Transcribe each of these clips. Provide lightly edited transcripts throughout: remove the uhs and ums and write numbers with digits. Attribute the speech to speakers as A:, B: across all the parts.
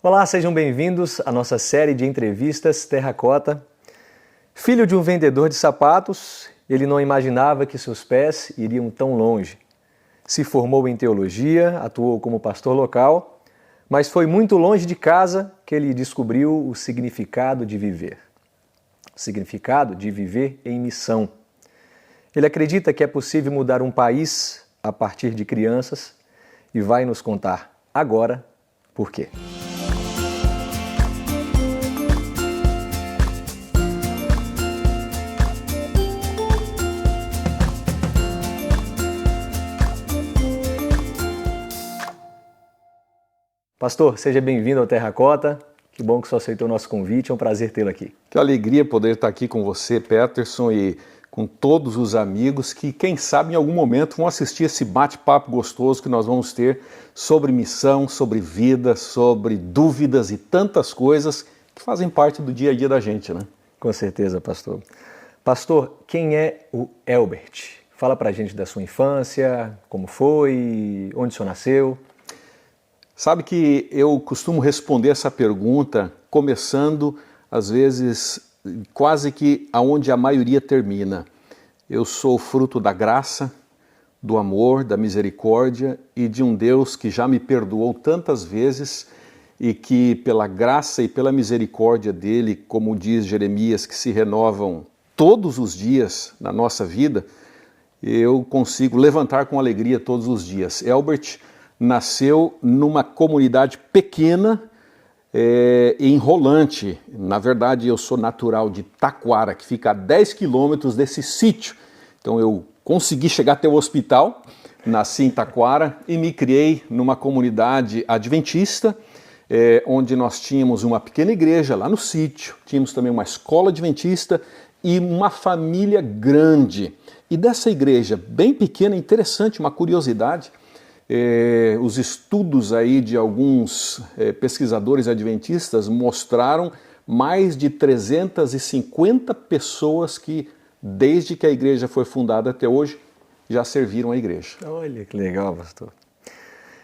A: Olá, sejam bem-vindos à nossa série de entrevistas Terracota. Filho de um vendedor de sapatos, ele não imaginava que seus pés iriam tão longe. Se formou em teologia, atuou como pastor local, mas foi muito longe de casa que ele descobriu o significado de viver. O significado de viver em missão. Ele acredita que é possível mudar um país a partir de crianças e vai nos contar agora por quê. Pastor, seja bem-vindo ao Terracota. Que bom que você aceitou o nosso convite, é um prazer tê-lo aqui.
B: Que alegria poder estar aqui com você, Peterson, e com todos os amigos que, quem sabe, em algum momento vão assistir esse bate-papo gostoso que nós vamos ter sobre missão, sobre vida, sobre dúvidas e tantas coisas que fazem parte do dia a dia da gente, né?
A: Com certeza, pastor. Pastor, quem é o Elbert? Fala pra gente da sua infância, como foi, onde o senhor nasceu.
B: Sabe que eu costumo responder essa pergunta começando, às vezes, quase que aonde a maioria termina. Eu sou fruto da graça, do amor, da misericórdia e de um Deus que já me perdoou tantas vezes e que pela graça e pela misericórdia dele, como diz Jeremias, que se renovam todos os dias na nossa vida, eu consigo levantar com alegria todos os dias. Elbert nasceu numa comunidade pequena em Rolante. Na verdade, eu sou natural de Taquara, que fica a 10 quilômetros desse sítio. Então eu consegui chegar até o hospital, nasci em Taquara e me criei numa comunidade adventista, onde nós tínhamos uma pequena igreja lá no sítio, tínhamos também uma escola adventista e uma família grande. E dessa igreja bem pequena, interessante, uma curiosidade, os estudos aí de alguns pesquisadores adventistas mostraram mais de 350 pessoas que, desde que a igreja foi fundada até hoje, já serviram a igreja.
A: Olha que legal, pastor.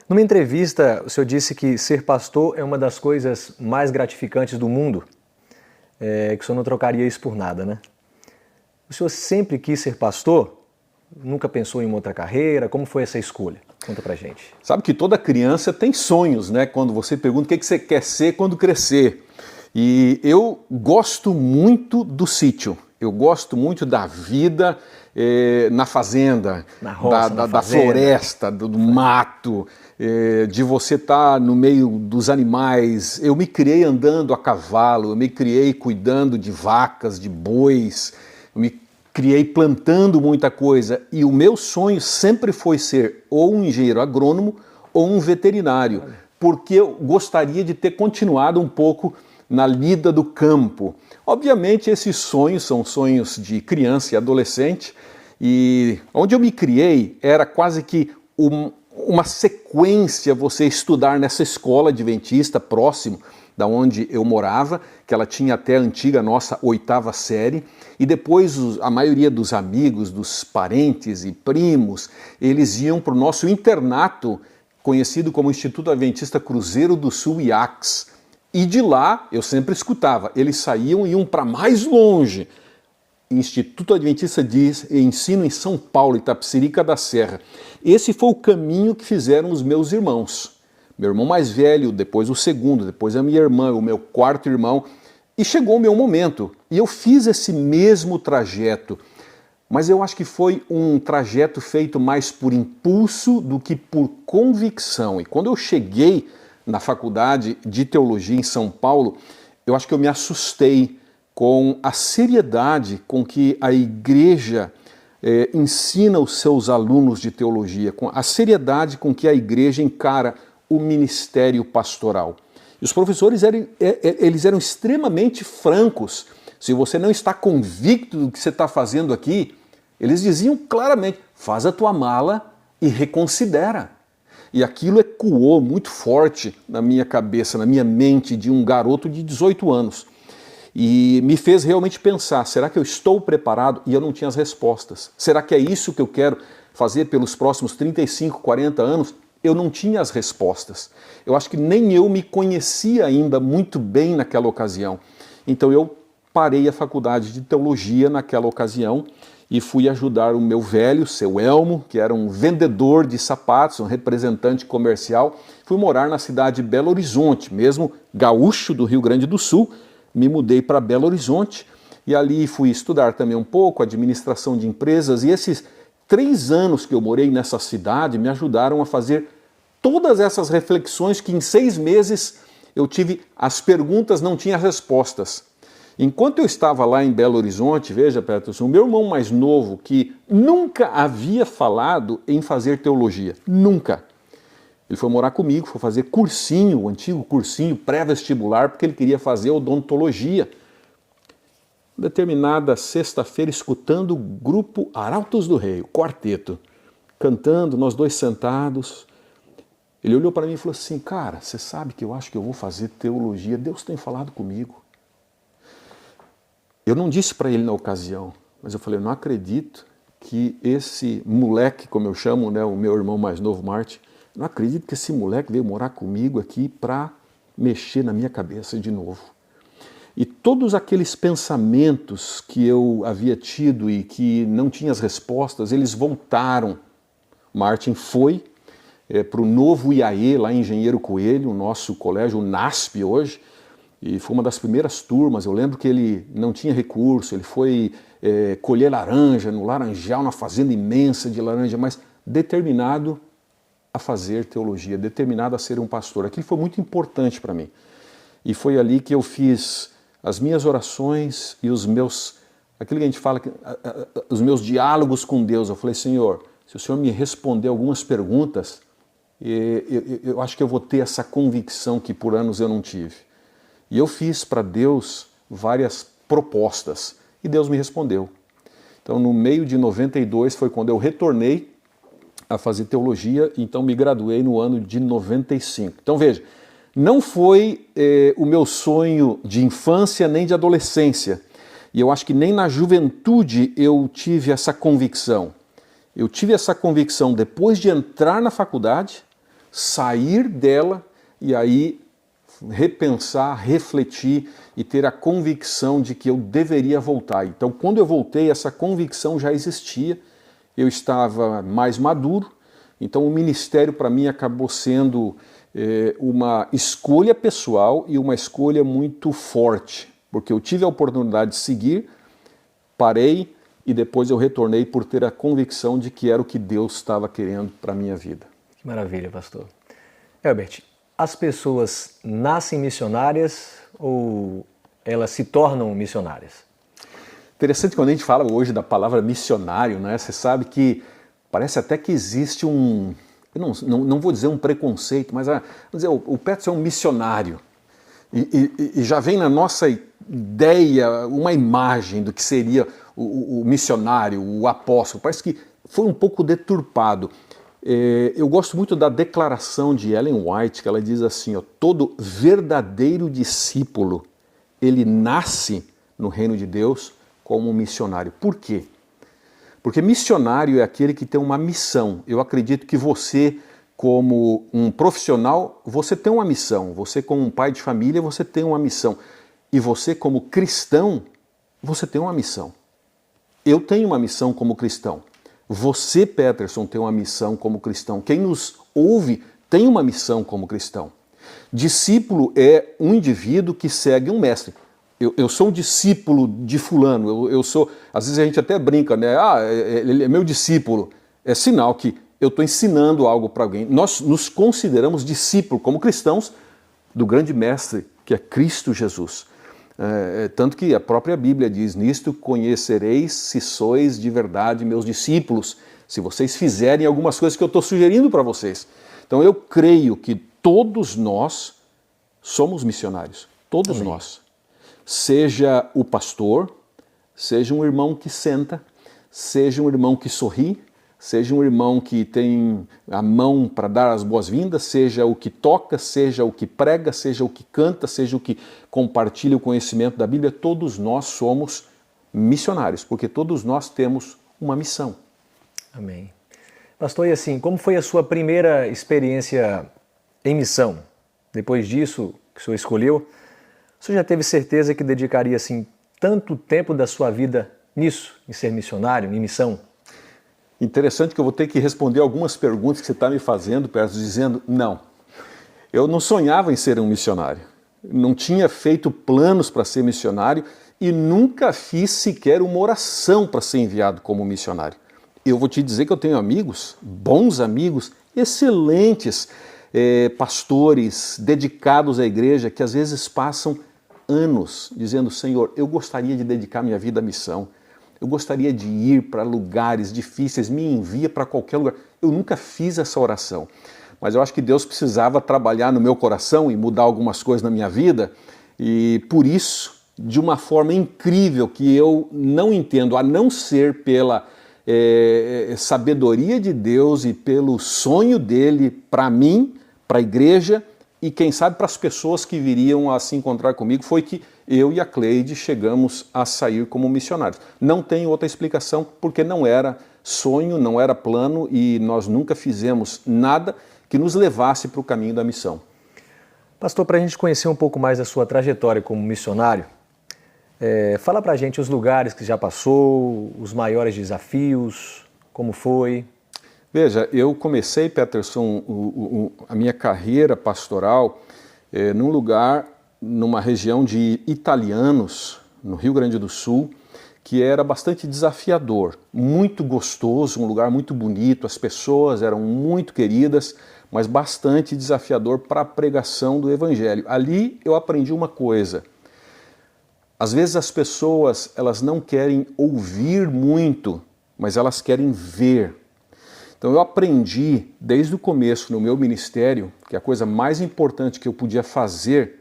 A: Numa entrevista, o senhor disse que ser pastor é uma das coisas mais gratificantes do mundo, que o senhor não trocaria isso por nada, né? O senhor sempre quis ser pastor? Nunca pensou em uma outra carreira? Como foi essa escolha? Conta pra gente.
B: Sabe que toda criança tem sonhos, né? Quando você pergunta o que você quer ser quando crescer. E eu gosto muito do sítio. Eu gosto muito da vida na fazenda,
A: na roça,
B: da floresta, do mato, de você estar no meio dos animais. Eu me criei andando a cavalo, eu me criei cuidando de vacas, de bois, eu me criei plantando muita coisa e o meu sonho sempre foi ser ou um engenheiro agrônomo ou um veterinário, porque eu gostaria de ter continuado um pouco na lida do campo. Obviamente esses sonhos são sonhos de criança e adolescente e onde eu me criei era quase que uma sequência você estudar nessa escola adventista próximo da onde eu morava, que ela tinha até a antiga nossa 8ª série, e depois a maioria dos amigos, dos parentes e primos, eles iam para o nosso internato, conhecido como Instituto Adventista Cruzeiro do Sul, IACS. E de lá, eu sempre escutava, eles saíam e iam para mais longe, Instituto Adventista de Ensino em São Paulo, Itapecerica da Serra. Esse foi o caminho que fizeram os meus irmãos. Meu irmão mais velho, depois o segundo, depois a minha irmã, o meu 4º irmão. E chegou o meu momento. E eu fiz esse mesmo trajeto. Mas eu acho que foi um trajeto feito mais por impulso do que por convicção. E quando eu cheguei na faculdade de teologia em São Paulo, eu acho que eu me assustei com a seriedade com que a igreja ensina os seus alunos de teologia, com a seriedade com que a igreja encara o ministério pastoral. E os professores eles eram extremamente francos. Se você não está convicto do que você está fazendo aqui, eles diziam claramente, faz a tua mala e reconsidera. E aquilo ecoou muito forte na minha cabeça, na minha mente de um garoto de 18 anos. E me fez realmente pensar, será que eu estou preparado? E eu não tinha as respostas. Será que é isso que eu quero fazer pelos próximos 35, 40 anos? eu não tinha as respostas. Eu acho que nem eu me conhecia ainda muito bem naquela ocasião. Então eu parei a faculdade de teologia naquela ocasião e fui ajudar o meu velho, seu Elmo, que era um vendedor de sapatos, um representante comercial. Fui morar na cidade de Belo Horizonte, mesmo gaúcho do Rio Grande do Sul. Me mudei para Belo Horizonte e ali fui estudar também um pouco administração de empresas. E esses 3 anos que eu morei nessa cidade me ajudaram a fazer todas essas reflexões que em 6 meses eu tive as perguntas, não tinha as respostas. Enquanto eu estava lá em Belo Horizonte, veja, Peterson, o meu irmão mais novo, que nunca havia falado em fazer teologia, nunca. Ele foi morar comigo, foi fazer cursinho, o antigo cursinho pré-vestibular, porque ele queria fazer odontologia. Determinada sexta-feira, escutando o grupo Arautos do Rei, o quarteto, cantando, nós dois sentados. Ele olhou para mim e falou assim, cara, você sabe que eu acho que eu vou fazer teologia, Deus tem falado comigo. Eu não disse para ele na ocasião, mas eu falei, eu não acredito que esse moleque, como eu chamo, né, o meu irmão mais novo, Marte, não acredito que esse moleque veio morar comigo aqui para mexer na minha cabeça de novo. E todos aqueles pensamentos que eu havia tido e que não tinha as respostas, eles voltaram. Martin foi para o novo IAE, lá em Engenheiro Coelho, o nosso colégio, o NASP hoje, e foi uma das primeiras turmas. Eu lembro que ele não tinha recurso, ele foi colher laranja no laranjal, na fazenda imensa de laranja, mas determinado a fazer teologia, determinado a ser um pastor. Aquilo foi muito importante para mim. E foi ali que eu fiz as minhas orações e os meus, aquilo que a gente fala, os meus diálogos com Deus. Eu falei, Senhor, se o Senhor me responder algumas perguntas, eu acho que eu vou ter essa convicção que por anos eu não tive. E eu fiz para Deus várias propostas e Deus me respondeu. Então, no meio de 92 foi quando eu retornei a fazer teologia, então me graduei no ano de 95. Então, veja, não foi o meu sonho de infância nem de adolescência. E eu acho que nem na juventude eu tive essa convicção. Eu tive essa convicção depois de entrar na faculdade, sair dela e aí repensar, refletir e ter a convicção de que eu deveria voltar. Então, quando eu voltei, essa convicção já existia, eu estava mais maduro, então o ministério para mim acabou sendo uma escolha pessoal e uma escolha muito forte, porque eu tive a oportunidade de seguir, parei e depois eu retornei por ter a convicção de que era o que Deus estava querendo para a minha vida.
A: Que maravilha, pastor. Herbert, as pessoas nascem missionárias ou elas se tornam missionárias?
B: Interessante quando a gente fala hoje da palavra missionário, né? Você sabe que parece até que existe eu não vou dizer um preconceito, mas vamos dizer, o Peterson é um missionário. E já vem na nossa ideia uma imagem do que seria o missionário, o apóstolo. Parece que foi um pouco deturpado. Eu gosto muito da declaração de Ellen White, que ela diz assim, ó, todo verdadeiro discípulo, ele nasce no reino de Deus como um missionário. Por quê? Porque missionário é aquele que tem uma missão. Eu acredito que você, como um profissional, você tem uma missão. Você, como um pai de família, você tem uma missão. E você, como cristão, você tem uma missão. Eu tenho uma missão como cristão. Você, Peterson, tem uma missão como cristão. Quem nos ouve tem uma missão como cristão. Discípulo é um indivíduo que segue um mestre. Eu sou um discípulo de fulano, eu sou, às vezes a gente até brinca, né? Ele é meu discípulo. É sinal que eu estou ensinando algo para alguém. Nós nos consideramos discípulos, como cristãos, do grande mestre, que é Cristo Jesus. Tanto que a própria Bíblia diz, nisto conhecereis se sois de verdade meus discípulos, se vocês fizerem algumas coisas que eu estou sugerindo para vocês. Então eu creio que todos nós somos missionários, todos
A: Amém.
B: nós. Seja o pastor, seja um irmão que senta, seja um irmão que sorri, seja um irmão que tem a mão para dar as boas-vindas, seja o que toca, seja o que prega, seja o que canta, seja o que compartilha o conhecimento da Bíblia, todos nós somos missionários, porque todos nós temos uma missão.
A: Amém. Pastor, e assim, como foi a sua primeira experiência em missão? Depois disso, que o senhor escolheu, o senhor já teve certeza que dedicaria assim tanto tempo da sua vida nisso, em ser missionário, em missão?
B: Interessante que eu vou ter que responder algumas perguntas que você está me fazendo, Perto, dizendo não. Eu não sonhava em ser um missionário. Não tinha feito planos para ser missionário e nunca fiz sequer uma oração para ser enviado como missionário. Eu vou te dizer que eu tenho amigos, bons amigos, excelentes pastores dedicados à igreja, que às vezes passam anos dizendo: Senhor, eu gostaria de dedicar minha vida à missão, eu gostaria de ir para lugares difíceis, me envia para qualquer lugar. Eu nunca fiz essa oração, mas eu acho que Deus precisava trabalhar no meu coração e mudar algumas coisas na minha vida, e por isso, de uma forma incrível que eu não entendo, a não ser pela sabedoria de Deus e pelo sonho dele para mim, para a igreja e quem sabe para as pessoas que viriam a se encontrar comigo, foi que eu e a Cleide chegamos a sair como missionários. Não tem outra explicação, porque não era sonho, não era plano e nós nunca fizemos nada que nos levasse para o caminho da missão.
A: Pastor, para a gente conhecer um pouco mais da sua trajetória como missionário, fala para a gente os lugares que já passou, os maiores desafios, como foi.
B: Veja, eu comecei, Peterson, a minha carreira pastoral num lugar, numa região de italianos, no Rio Grande do Sul, que era bastante desafiador, muito gostoso, um lugar muito bonito, as pessoas eram muito queridas, mas bastante desafiador para a pregação do Evangelho. Ali eu aprendi uma coisa: às vezes as pessoas elas não querem ouvir muito, mas elas querem ver. Então eu aprendi desde o começo no meu ministério que a coisa mais importante que eu podia fazer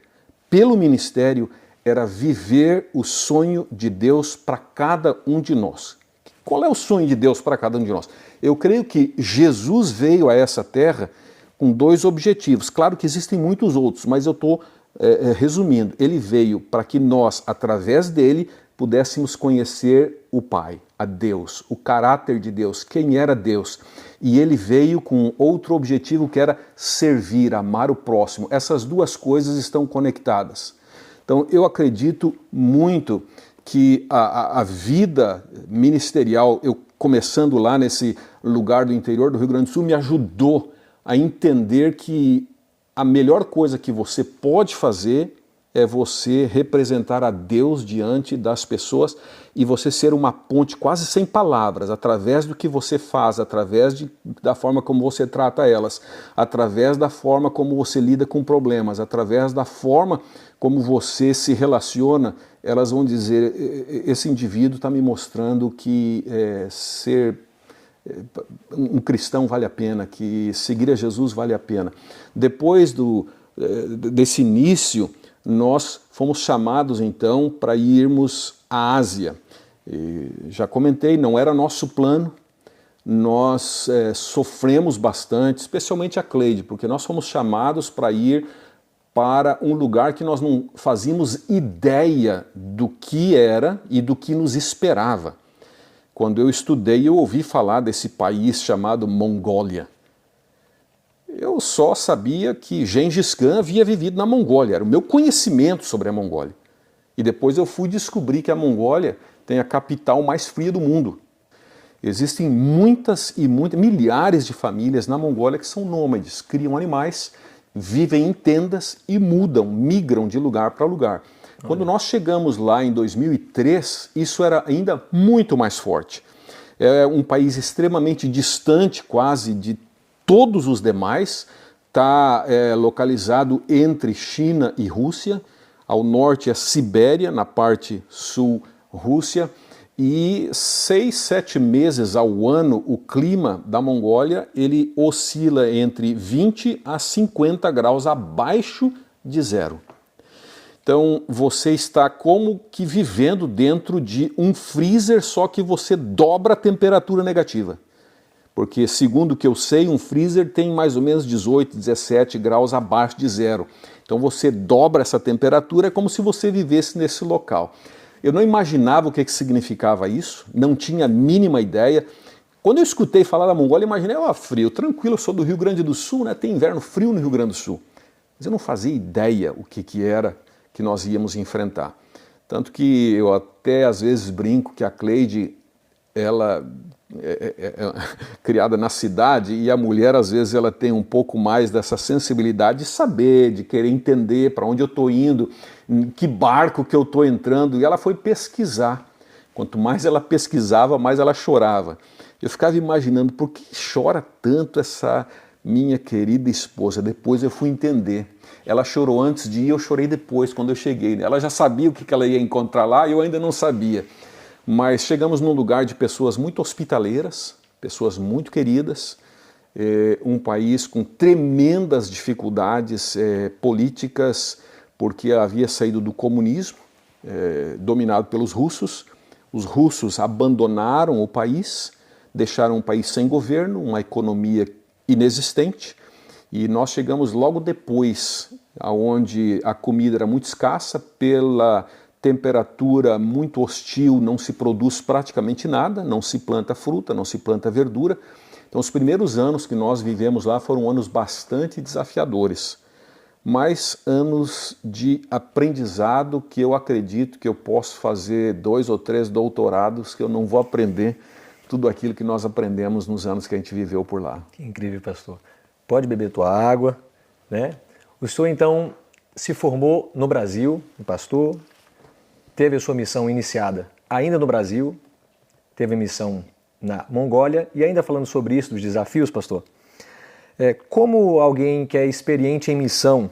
B: pelo ministério era viver o sonho de Deus para cada um de nós. Qual é o sonho de Deus para cada um de nós? Eu creio que Jesus veio a essa terra com dois objetivos. Claro que existem muitos outros, mas eu estou resumindo. Ele veio para que nós, através dele, pudéssemos conhecer o Pai, a Deus, o caráter de Deus, quem era Deus. E ele veio com outro objetivo que era servir, amar o próximo. Essas duas coisas estão conectadas. Então eu acredito muito que a vida ministerial, eu começando lá nesse lugar do interior do Rio Grande do Sul, me ajudou a entender que a melhor coisa que você pode fazer é você representar a Deus diante das pessoas e você ser uma ponte quase sem palavras, através do que você faz, através da forma como você trata elas, através da forma como você lida com problemas, através da forma como você se relaciona, elas vão dizer: esse indivíduo está me mostrando que ser um cristão vale a pena, que seguir a Jesus vale a pena. Depois desse início, nós fomos chamados então para irmos à Ásia. E já comentei, não era nosso plano, nós sofremos bastante, especialmente a Cleide, porque nós fomos chamados para ir para um lugar que nós não fazíamos ideia do que era e do que nos esperava. Quando eu estudei, eu ouvi falar desse país chamado Mongólia. Eu só sabia que Gengis Khan havia vivido na Mongólia, era o meu conhecimento sobre a Mongólia. E depois eu fui descobrir que a Mongólia tem a capital mais fria do mundo. Existem muitas, milhares de famílias na Mongólia que são nômades, criam animais, vivem em tendas e migram de lugar para lugar. Quando nós chegamos lá em 2003, isso era ainda muito mais forte. É um país extremamente distante quase de todos os demais, está localizado entre China e Rússia, ao norte é Sibéria, na parte sul Rússia, e 6, 7 meses ao ano o clima da Mongólia ele oscila entre 20 a 50 graus abaixo de zero. Então você está como que vivendo dentro de um freezer, só que você dobra a temperatura negativa. Porque, segundo o que eu sei, um freezer tem mais ou menos 18, 17 graus abaixo de zero. Então você dobra essa temperatura, é como se você vivesse nesse local. Eu não imaginava o que significava isso, não tinha a mínima ideia. Quando eu escutei falar da Mongólia, eu imaginei, frio, tranquilo, eu sou do Rio Grande do Sul, né? Tem inverno frio no Rio Grande do Sul. Mas eu não fazia ideia o que era que nós íamos enfrentar. Tanto que eu até às vezes brinco que a Cleide, ela é criada na cidade, e a mulher às vezes ela tem um pouco mais dessa sensibilidade de saber, de querer entender para onde eu estou indo, em que barco que eu estou entrando, e ela foi pesquisar. Quanto mais ela pesquisava, mais ela chorava. Eu ficava imaginando por que chora tanto essa minha querida esposa. Depois eu fui entender. Ela chorou antes de ir, eu chorei depois, quando eu cheguei. Ela já sabia o que ela ia encontrar lá e eu ainda não sabia. Mas chegamos num lugar de pessoas muito hospitaleiras, pessoas muito queridas, um país com tremendas dificuldades políticas, porque havia saído do comunismo, dominado pelos russos. Os russos abandonaram o país, deixaram o país sem governo, uma economia inexistente, e nós chegamos logo depois, onde a comida era muito escassa, pela temperatura muito hostil, não se produz praticamente nada, não se planta fruta, não se planta verdura. Então os primeiros anos que nós vivemos lá foram anos bastante desafiadores, mas anos de aprendizado que eu acredito que eu posso fazer 2 ou 3 doutorados, que eu não vou aprender tudo aquilo que nós aprendemos nos anos que a gente viveu por lá.
A: Que incrível, pastor. Pode beber tua água, né? O senhor, então, se formou no Brasil, pastor, teve a sua missão iniciada ainda no Brasil, teve a missão na Mongólia, e ainda falando sobre isso, dos desafios, pastor, como alguém que é experiente em missão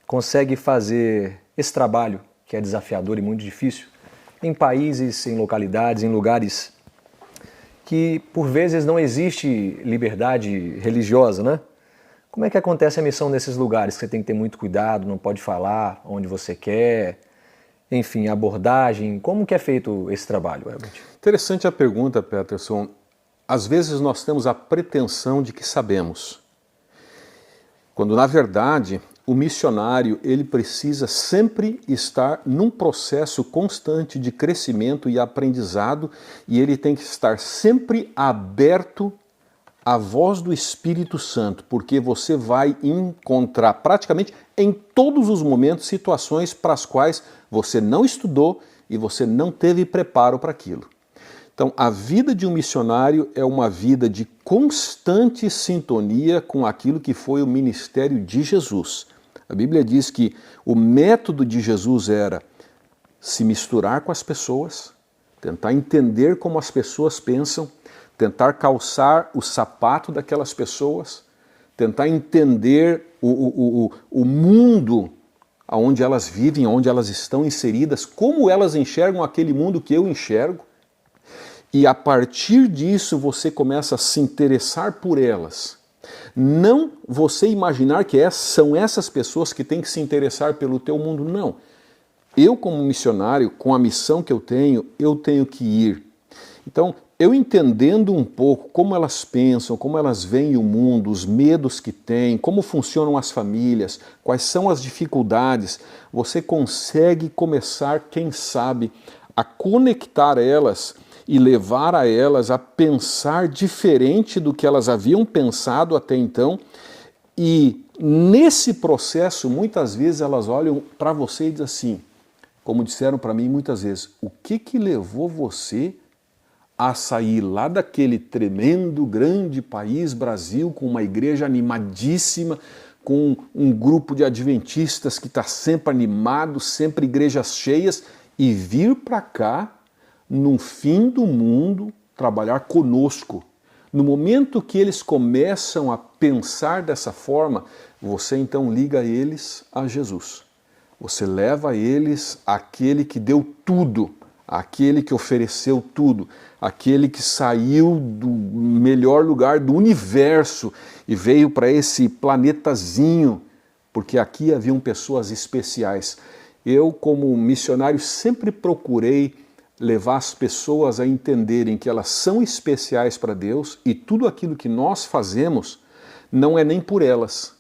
A: consegue fazer esse trabalho, que é desafiador e muito difícil, em países, em localidades, em lugares que por vezes não existe liberdade religiosa, né? Como é que acontece a missão nesses lugares? Você tem que ter muito cuidado, não pode falar onde você quer, enfim, abordagem. Como que é feito esse trabalho, Herbert?
B: Interessante a pergunta, Peterson. Às vezes nós temos a pretensão de que sabemos, quando na verdade o missionário ele precisa sempre estar num processo constante de crescimento e aprendizado, e ele tem que estar sempre aberto à voz do Espírito Santo, porque você vai encontrar praticamente em todos os momentos situações para as quais você não estudou e você não teve preparo para aquilo. Então, a vida de um missionário é uma vida de constante sintonia com aquilo que foi o ministério de Jesus. A Bíblia diz que o método de Jesus era se misturar com as pessoas, tentar entender como as pessoas pensam, tentar calçar o sapato daquelas pessoas, tentar entender o mundo onde elas vivem, onde elas estão inseridas, como elas enxergam aquele mundo que eu enxergo. E a partir disso você começa a se interessar por elas. Não você imaginar que são essas pessoas que têm que se interessar pelo teu mundo, não. Eu como missionário, com a missão que eu tenho que ir. Então, eu entendendo um pouco como elas pensam, como elas veem o mundo, os medos que têm, como funcionam as famílias, quais são as dificuldades, você consegue começar, quem sabe, a conectar elas e levar a elas a pensar diferente do que elas haviam pensado até então. E nesse processo, muitas vezes elas olham para você e dizem assim, como disseram para mim muitas vezes, o que levou você a sair lá daquele tremendo, grande país, Brasil, com uma igreja animadíssima, com um grupo de adventistas que está sempre animado, sempre igrejas cheias, e vir para cá, no fim do mundo, trabalhar conosco. No momento que eles começam a pensar dessa forma, você então liga eles a Jesus. Você leva eles àquele que deu tudo, aquele que ofereceu tudo, aquele que saiu do melhor lugar do universo e veio para esse planetazinho, porque aqui haviam pessoas especiais. Eu, como missionário, sempre procurei levar as pessoas a entenderem que elas são especiais para Deus e tudo aquilo que nós fazemos não é nem por elas,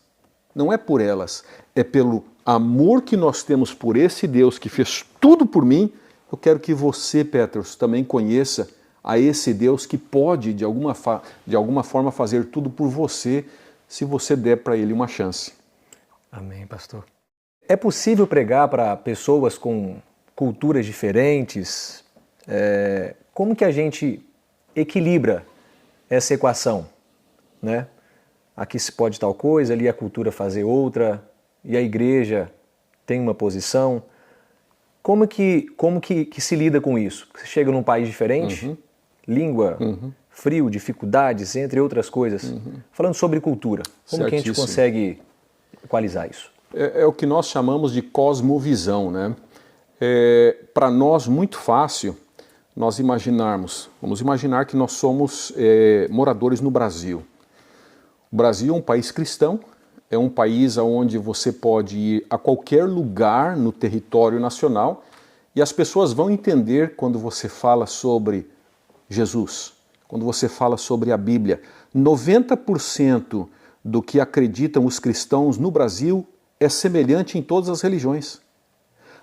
B: não é por elas, é pelo amor que nós temos por esse Deus que fez tudo por mim. Eu quero que você, Petros, também conheça a esse Deus que pode, de alguma forma, fazer tudo por você, se você der para Ele uma chance.
A: Amém, pastor. É possível pregar para pessoas com culturas diferentes? Como que a gente equilibra essa equação, né? Aqui se pode tal coisa, ali a cultura fazer outra, e a igreja tem uma posição. Como que se lida com isso? Você chega num país diferente, língua, frio, dificuldades, entre outras coisas. Falando sobre cultura, como que a gente consegue equalizar isso?
B: É o que nós chamamos de cosmovisão, né? Para nós, muito fácil nós vamos imaginar que nós somos moradores no Brasil. O Brasil é um país cristão, é um país onde você pode ir a qualquer lugar no território nacional e as pessoas vão entender quando você fala sobre Jesus, quando você fala sobre a Bíblia. 90% do que acreditam os cristãos no Brasil é semelhante em todas as religiões.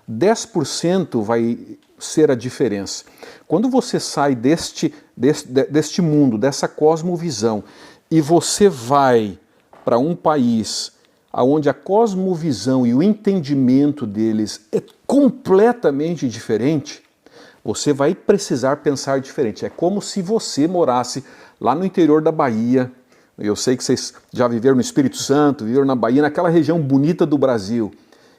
B: 10% vai ser a diferença. Quando você sai deste mundo, dessa cosmovisão, e você vai para um país onde a cosmovisão e o entendimento deles é completamente diferente, você vai precisar pensar diferente. É como se você morasse lá no interior da Bahia. Eu sei que vocês já viveram no Espírito Santo, viveram na Bahia, naquela região bonita do Brasil.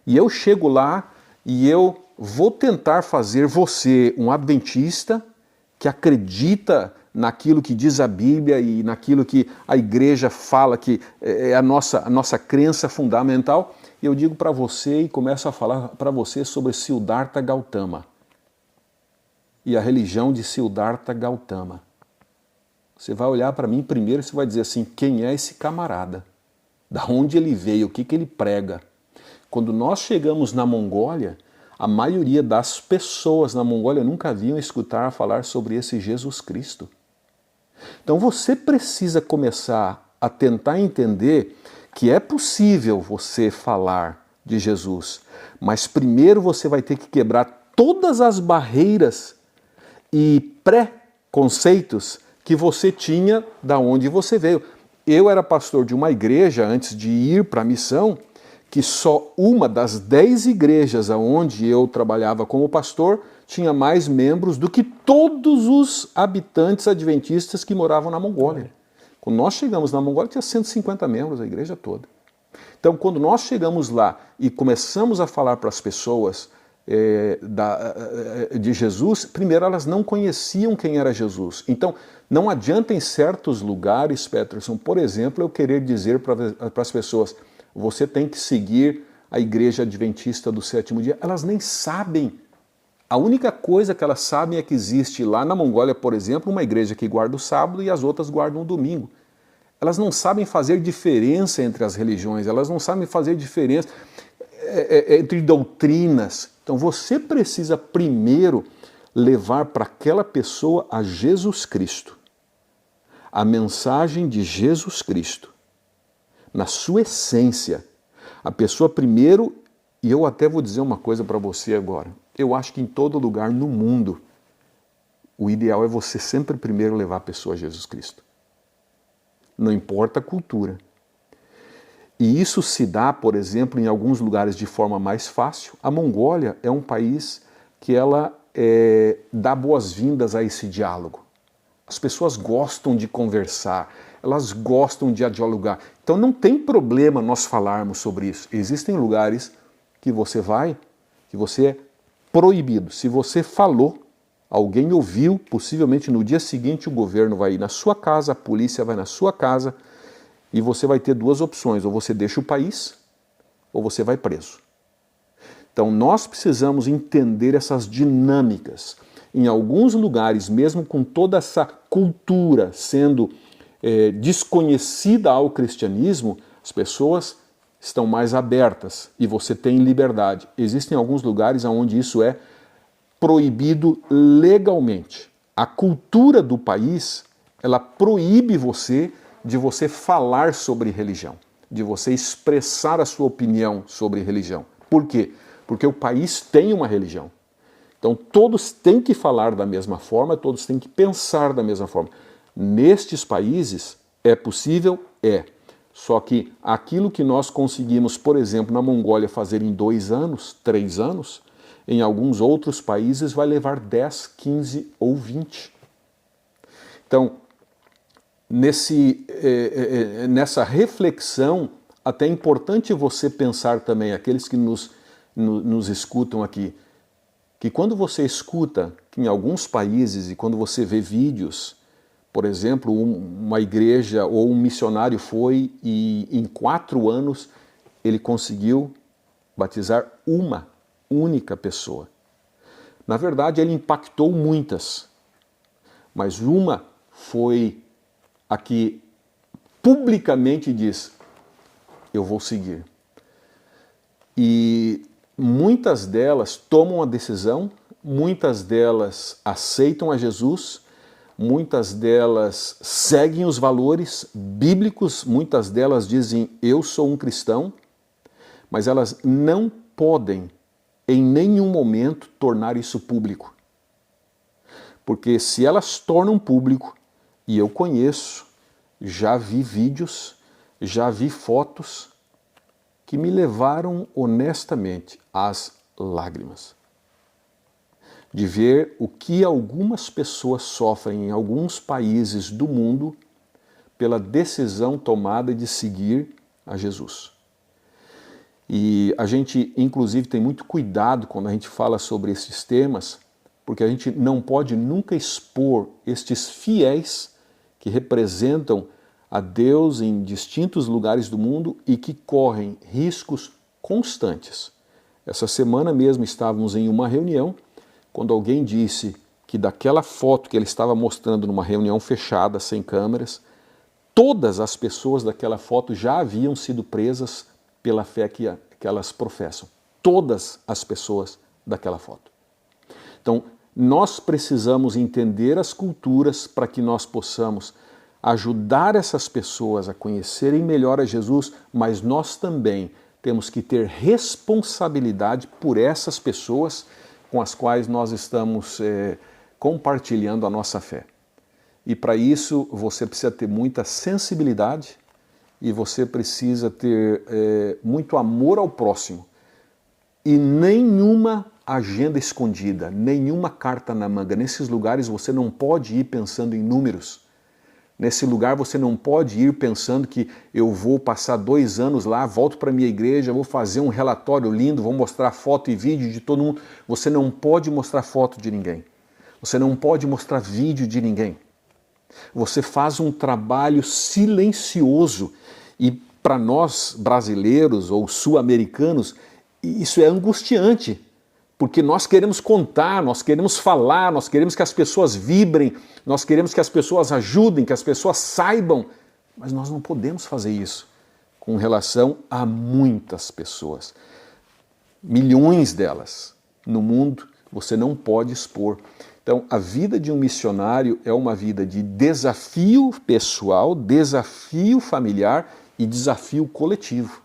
B: E eu chego lá e eu vou tentar fazer você um adventista que acredita naquilo que diz a Bíblia e naquilo que a igreja fala que é a nossa crença fundamental. E eu digo para você e começo a falar para você sobre Siddhartha Gautama e a religião de Siddhartha Gautama. Você vai olhar para mim primeiro e você vai dizer assim, quem é esse camarada? Da onde ele veio? O que ele prega? Quando nós chegamos na Mongólia, a maioria das pessoas na Mongólia nunca haviam escutar falar sobre esse Jesus Cristo. Então você precisa começar a tentar entender que é possível você falar de Jesus, mas primeiro você vai ter que quebrar todas as barreiras e pré-conceitos que você tinha da onde você veio. Eu era pastor de uma igreja antes de ir para a missão, que só uma das 10 igrejas onde eu trabalhava como pastor tinha mais membros do que todos os habitantes adventistas que moravam na Mongólia. Quando nós chegamos na Mongólia, tinha 150 membros, a igreja toda. Então, quando nós chegamos lá e começamos a falar para as pessoas de Jesus, primeiro elas não conheciam quem era Jesus. Então, não adianta em certos lugares, Peterson, por exemplo, eu querer dizer para as pessoas, você tem que seguir a igreja adventista do sétimo dia. Elas nem sabem. A única coisa que elas sabem é que existe lá na Mongólia, por exemplo, uma igreja que guarda o sábado e as outras guardam o domingo. Elas não sabem fazer diferença entre as religiões, elas não sabem fazer diferença entre doutrinas. Então você precisa primeiro levar para aquela pessoa a Jesus Cristo, a mensagem de Jesus Cristo, na sua essência. A pessoa primeiro, e eu até vou dizer uma coisa para você agora, eu acho que em todo lugar no mundo, o ideal é você sempre primeiro levar a pessoa a Jesus Cristo. Não importa a cultura. E isso se dá, por exemplo, em alguns lugares de forma mais fácil. A Mongólia é um país que ela dá boas-vindas a esse diálogo. As pessoas gostam de conversar, elas gostam de dialogar. Então não tem problema nós falarmos sobre isso. Existem lugares que você vai, que você é proibido. Se você falou, alguém ouviu, possivelmente no dia seguinte o governo vai ir na sua casa, a polícia vai na sua casa e você vai ter duas opções, ou você deixa o país ou você vai preso. Então nós precisamos entender essas dinâmicas. Em alguns lugares, mesmo com toda essa cultura sendo desconhecida ao cristianismo, as pessoas estão mais abertas e você tem liberdade. Existem alguns lugares onde isso é proibido legalmente. A cultura do país, ela proíbe você de você falar sobre religião, de você expressar a sua opinião sobre religião. Por quê? Porque o país tem uma religião, Então todos têm que falar da mesma forma, todos têm que pensar da mesma forma. Nestes países é possível? É. Só que aquilo que nós conseguimos, por exemplo, na Mongólia fazer em 2 anos, 3 anos, em alguns outros países vai levar 10, 15 ou 20. Então, nessa reflexão, até é importante você pensar também, aqueles que nos escutam aqui, que quando você escuta que em alguns países e quando você vê vídeos, por exemplo, uma igreja ou um missionário foi e em 4 anos ele conseguiu batizar uma única pessoa. Na verdade, ele impactou muitas, mas uma foi a que publicamente diz: eu vou seguir. E muitas delas tomam a decisão, muitas delas aceitam a Jesus, muitas delas seguem os valores bíblicos, muitas delas dizem: eu sou um cristão, mas elas não podem em nenhum momento tornar isso público. Porque se elas tornam público, e eu conheço, já vi vídeos, já vi fotos que me levaram honestamente às lágrimas. De ver o que algumas pessoas sofrem em alguns países do mundo pela decisão tomada de seguir a Jesus. E a gente, inclusive, tem muito cuidado quando a gente fala sobre esses temas, porque a gente não pode nunca expor estes fiéis que representam a Deus em distintos lugares do mundo e que correm riscos constantes. Essa semana mesmo estávamos em uma reunião, quando alguém disse que daquela foto que ele estava mostrando numa reunião fechada, sem câmeras, todas as pessoas daquela foto já haviam sido presas pela fé que elas professam. Todas as pessoas daquela foto. Então, nós precisamos entender as culturas para que nós possamos ajudar essas pessoas a conhecerem melhor a Jesus, mas nós também temos que ter responsabilidade por essas pessoas com as quais nós estamos compartilhando a nossa fé. E para isso você precisa ter muita sensibilidade e você precisa ter muito amor ao próximo e nenhuma agenda escondida, nenhuma carta na manga. Nesses lugares você não pode ir pensando em números. Nesse lugar você não pode ir pensando que eu vou passar 2 anos lá, volto para a minha igreja, vou fazer um relatório lindo, vou mostrar foto e vídeo de todo mundo. Você não pode mostrar foto de ninguém. Você não pode mostrar vídeo de ninguém. Você faz um trabalho silencioso e para nós brasileiros ou sul-americanos isso é angustiante. Porque nós queremos contar, nós queremos falar, nós queremos que as pessoas vibrem, nós queremos que as pessoas ajudem, que as pessoas saibam, mas nós não podemos fazer isso com relação a muitas pessoas. Milhões delas no mundo você não pode expor. Então, a vida de um missionário é uma vida de desafio pessoal, desafio familiar e desafio coletivo.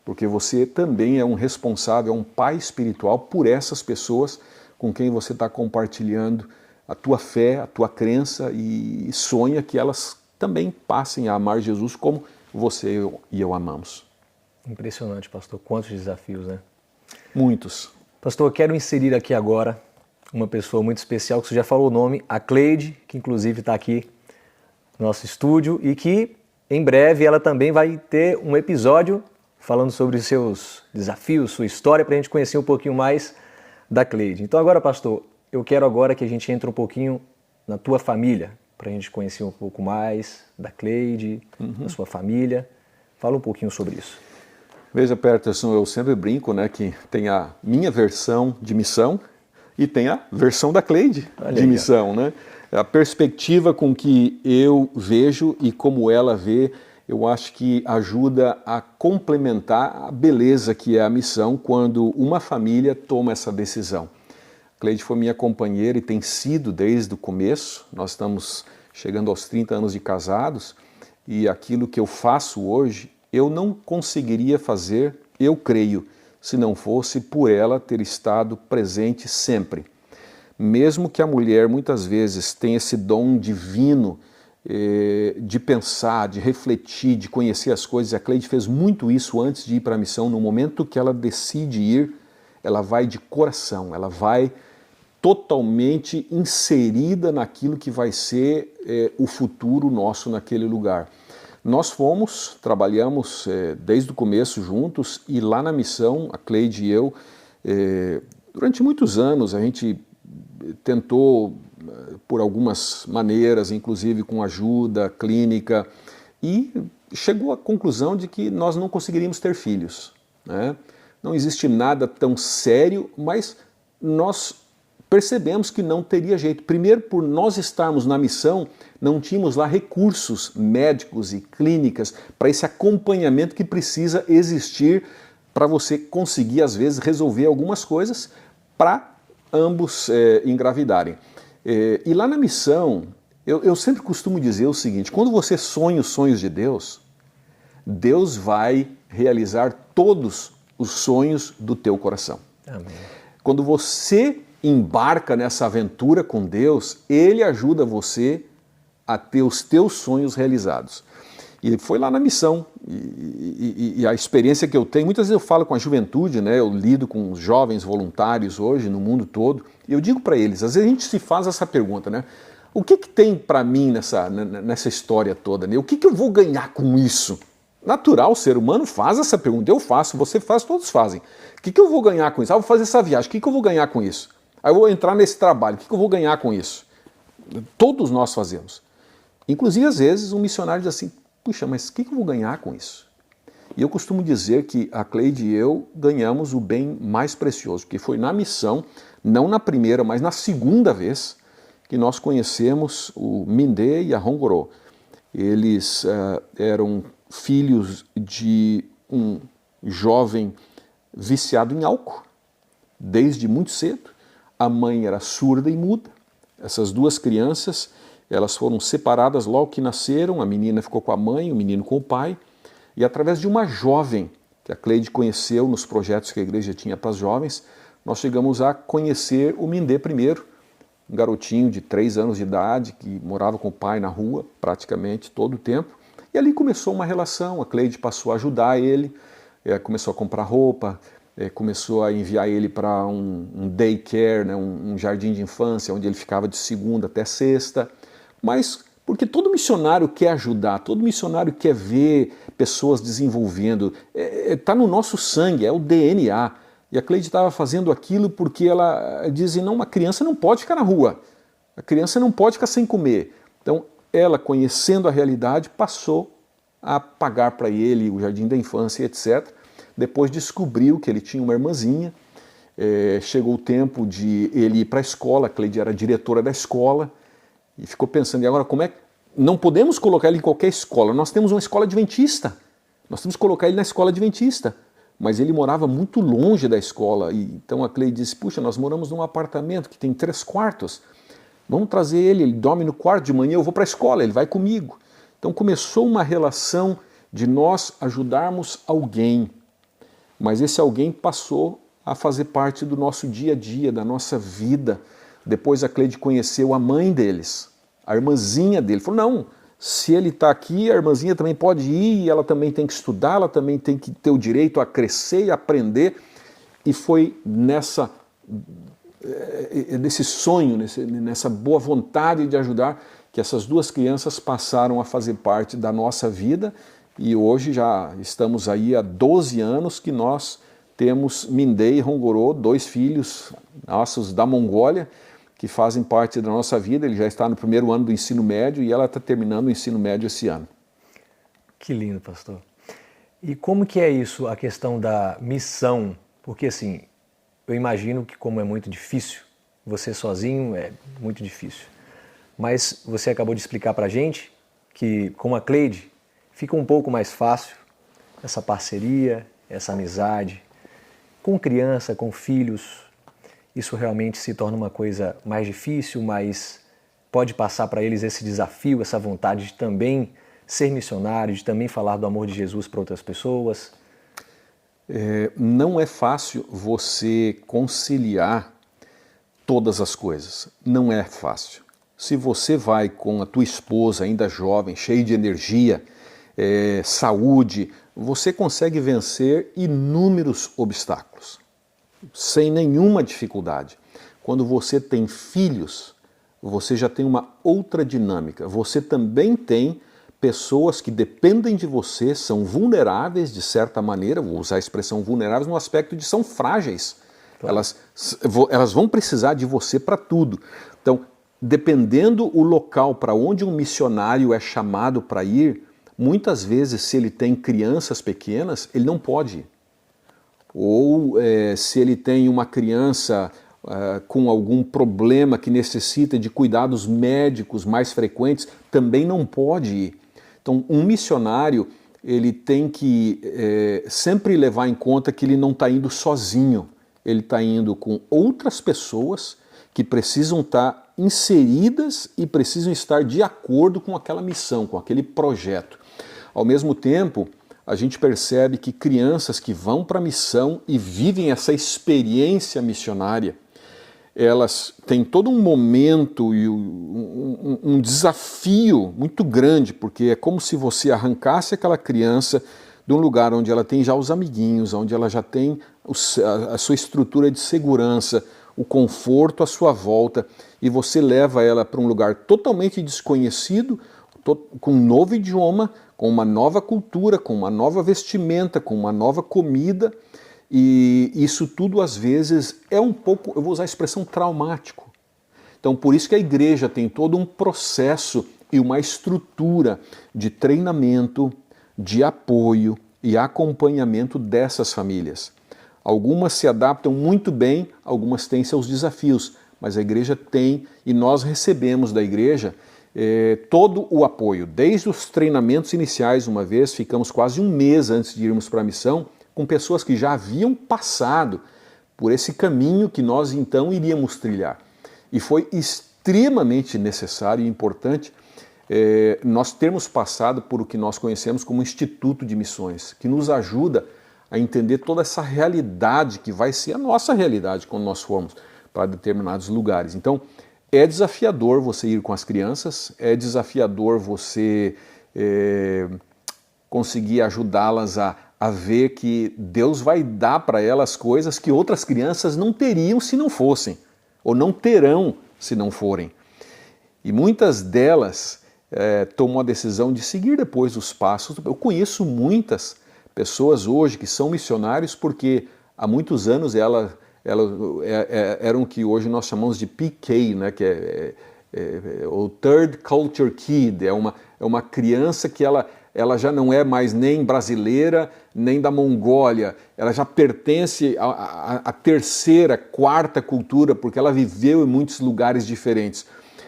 B: Porque você também é um responsável, é um pai espiritual por essas pessoas com quem você está compartilhando a tua fé, a tua crença e sonha que elas também passem a amar Jesus como você e eu amamos.
A: Impressionante, pastor. Quantos desafios, né?
B: Muitos.
A: Pastor, eu quero inserir aqui agora uma pessoa muito especial, que você já falou o nome, a Cleide, que inclusive está aqui no nosso estúdio e que em breve ela também vai ter um episódio falando sobre os seus desafios, sua história, para a gente conhecer um pouquinho mais da Cleide. Então agora, pastor, eu quero agora que a gente entre um pouquinho na tua família, para a gente conhecer um pouco mais da Cleide, da sua família. Fala um pouquinho sobre isso.
B: Veja, Peterson, eu sempre brinco, né, que tem a minha versão de missão e tem a versão da Cleide de missão, né? A perspectiva com que eu vejo e como ela vê, eu acho que ajuda a complementar a beleza que é a missão quando uma família toma essa decisão. Cleide foi minha companheira e tem sido desde o começo. Nós estamos chegando aos 30 anos de casados e aquilo que eu faço hoje, eu não conseguiria fazer, eu creio, se não fosse por ela ter estado presente sempre. mesmo que a mulher muitas vezes tenha esse dom divino de pensar, de refletir, de conhecer as coisas, a Cleide fez muito isso antes de ir para a missão. No momento que ela decide ir, ela vai de coração, ela vai totalmente inserida naquilo que vai ser o futuro nosso naquele lugar. Nós trabalhamos desde o começo juntos, e lá na missão, a Cleide e eu, durante muitos anos a gente tentou, por algumas maneiras, inclusive com ajuda clínica, e chegou à conclusão de que nós não conseguiríamos ter filhos, né? Não existe nada tão sério, mas nós percebemos que não teria jeito. Primeiro, por nós estarmos na missão, não tínhamos lá recursos médicos e clínicas para esse acompanhamento que precisa existir para você conseguir, às vezes, resolver algumas coisas para ambos engravidarem. E lá na missão, eu sempre costumo dizer o seguinte: quando você sonha os sonhos de Deus, Deus vai realizar todos os sonhos do teu coração.
A: Amém.
B: Quando você embarca nessa aventura com Deus, Ele ajuda você a ter os teus sonhos realizados. E foi lá na missão, e a experiência que eu tenho, muitas vezes eu falo com a juventude, né, eu lido com os jovens voluntários hoje no mundo todo, e eu digo para eles, às vezes a gente se faz essa pergunta, né, o que tem para mim nessa história toda, né? O que eu vou ganhar com isso? Natural, o ser humano faz essa pergunta, eu faço, você faz, todos fazem. O que eu vou ganhar com isso? Ah, eu vou fazer essa viagem, o que eu vou ganhar com isso? Aí eu vou entrar nesse trabalho, o que eu vou ganhar com isso? Todos nós fazemos. Inclusive, às vezes, um missionário diz assim, puxa, mas o que eu vou ganhar com isso? E eu costumo dizer que a Cleide e eu ganhamos o bem mais precioso, porque foi na missão, não na primeira, mas na segunda vez, que nós conhecemos o Mindê e a Hongorô. Eles eram filhos de um jovem viciado em álcool, desde muito cedo. A mãe era surda e muda. Essas duas crianças, elas foram separadas logo que nasceram, a menina ficou com a mãe, o menino com o pai, e através de uma jovem que a Cleide conheceu nos projetos que a igreja tinha para as jovens, nós chegamos a conhecer o Mindê primeiro, um garotinho de 3 anos de idade que morava com o pai na rua praticamente todo o tempo, e ali começou uma relação. A Cleide passou a ajudar ele, começou a comprar roupa, começou a enviar ele para um daycare, né, um jardim de infância, onde ele ficava de segunda até sexta. Mas porque todo missionário quer ajudar, todo missionário quer ver pessoas desenvolvendo, está no nosso sangue, é o DNA. E a Cleide estava fazendo aquilo porque ela dizia, não, uma criança não pode ficar na rua, a criança não pode ficar sem comer. Então ela, conhecendo a realidade, passou a pagar para ele o jardim da infância, etc. Depois descobriu que ele tinha uma irmãzinha, chegou o tempo de ele ir para a escola, a Cleide era diretora da escola, e ficou pensando, e agora como é que... Não podemos colocar ele em qualquer escola, nós temos uma escola adventista, nós temos que colocar ele na escola adventista, mas ele morava muito longe da escola, e então a Cleide disse, puxa, nós moramos num apartamento que tem 3 quartos, vamos trazer ele dorme no quarto, de manhã eu vou para a escola, ele vai comigo. Então começou uma relação de nós ajudarmos alguém, mas esse alguém passou a fazer parte do nosso dia a dia, da nossa vida. Depois a Cleide conheceu a mãe deles, a irmãzinha dele. Falou, não, se ele está aqui, a irmãzinha também pode ir, ela também tem que estudar, ela também tem que ter o direito a crescer e aprender. E foi nesse sonho, nessa boa vontade de ajudar, que essas 2 crianças passaram a fazer parte da nossa vida. E hoje já estamos aí há 12 anos que nós temos Mindê e Hongorô, 2 filhos nossos da Mongólia, que fazem parte da nossa vida. Ele já está no 1º ano do ensino médio e ela está terminando o ensino médio esse ano.
A: Que lindo, pastor. E como que é isso, a questão da missão? Porque assim, eu imagino que como é muito difícil, você sozinho é muito difícil. Mas você acabou de explicar para a gente que com a Cleide fica um pouco mais fácil essa parceria, essa amizade. Com criança, com filhos, isso realmente se torna uma coisa mais difícil, mas pode passar para eles esse desafio, essa vontade de também ser missionário, de também falar do amor de Jesus para outras pessoas?
B: Não é fácil você conciliar todas as coisas. Não é fácil. Se você vai com a tua esposa ainda jovem, cheia de energia, saúde, você consegue vencer inúmeros obstáculos, sem nenhuma dificuldade. Quando você tem filhos, você já tem uma outra dinâmica. Você também tem pessoas que dependem de você, são vulneráveis de certa maneira, vou usar a expressão vulneráveis no aspecto de são frágeis. Claro. Elas vão precisar de você para tudo. Então, dependendo o local para onde um missionário é chamado para ir, muitas vezes, se ele tem crianças pequenas, ele não pode ir. Ou se ele tem uma criança com algum problema que necessita de cuidados médicos mais frequentes, também não pode ir. Então, um missionário, ele tem que sempre levar em conta que ele não está indo sozinho. Ele está indo com outras pessoas que precisam estar inseridas e precisam estar de acordo com aquela missão, com aquele projeto. Ao mesmo tempo, a gente percebe que crianças que vão para a missão e vivem essa experiência missionária, elas têm todo um momento e um desafio muito grande, porque é como se você arrancasse aquela criança de um lugar onde ela tem já os amiguinhos, onde ela já tem a sua estrutura de segurança, o conforto à sua volta, e você leva ela para um lugar totalmente desconhecido, com um novo idioma, com uma nova cultura, com uma nova vestimenta, com uma nova comida, e isso tudo às vezes é um pouco, eu vou usar a expressão traumático. Então por isso que a igreja tem todo um processo e uma estrutura de treinamento, de apoio e acompanhamento dessas famílias. Algumas se adaptam muito bem, algumas têm seus desafios, mas a igreja tem, e nós recebemos da igreja todo o apoio, desde os treinamentos iniciais. Uma vez ficamos quase um mês antes de irmos para a missão, com pessoas que já haviam passado por esse caminho que nós então iríamos trilhar. E foi extremamente necessário e importante nós termos passado por o que nós conhecemos como Instituto de Missões, que nos ajuda a entender toda essa realidade que vai ser a nossa realidade quando nós formos para determinados lugares. Então, é desafiador você ir com as crianças, é desafiador você conseguir ajudá-las a ver que Deus vai dar para elas coisas que outras crianças não teriam se não fossem, ou não terão se não forem. E muitas delas tomam a decisão de seguir depois os passos. Eu conheço muitas pessoas hoje que são missionários porque há muitos anos elas eram o que hoje nós chamamos de PK, né, que é o Third Culture Kid, é uma criança que ela já não é mais nem brasileira, nem da Mongólia, ela já pertence à terceira, quarta cultura, porque ela viveu em muitos lugares diferentes.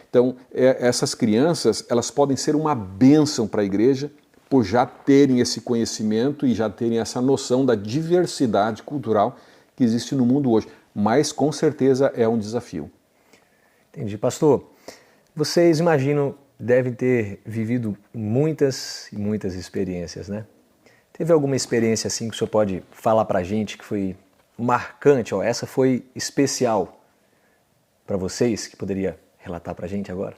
B: Então, essas crianças, elas podem ser uma bênção para a igreja, por já terem esse conhecimento e já terem essa noção da diversidade cultural que existe no mundo hoje, mas com certeza é um desafio.
A: Entendi. Pastor, vocês imaginam, devem ter vivido muitas e muitas experiências, né? Teve alguma experiência assim que o senhor pode falar pra gente que foi marcante, essa foi especial para vocês, que poderia relatar pra gente agora?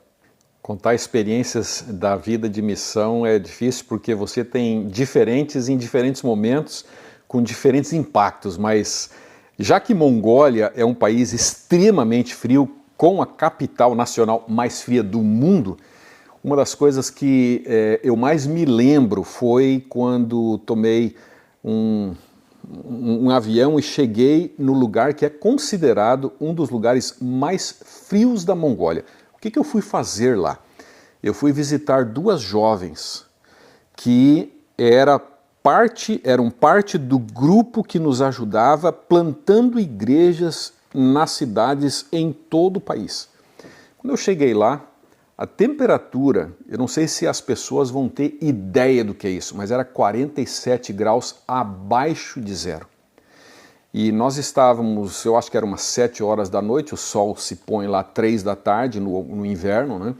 B: Contar experiências da vida de missão é difícil porque você tem diferentes em diferentes momentos, com diferentes impactos, mas já que Mongólia é um país extremamente frio, com a capital nacional mais fria do mundo, uma das coisas que eu mais me lembro foi quando tomei um avião e cheguei no lugar que é considerado um dos lugares mais frios da Mongólia. O que eu fui fazer lá? Eu fui visitar duas jovens que eram parte do grupo que nos ajudava plantando igrejas nas cidades em todo o país. Quando eu cheguei lá, a temperatura, eu não sei se as pessoas vão ter ideia do que é isso, mas era 47 graus abaixo de zero. E nós estávamos, eu acho que era umas 7 horas da noite, o sol se põe lá 3 da tarde no inverno, né?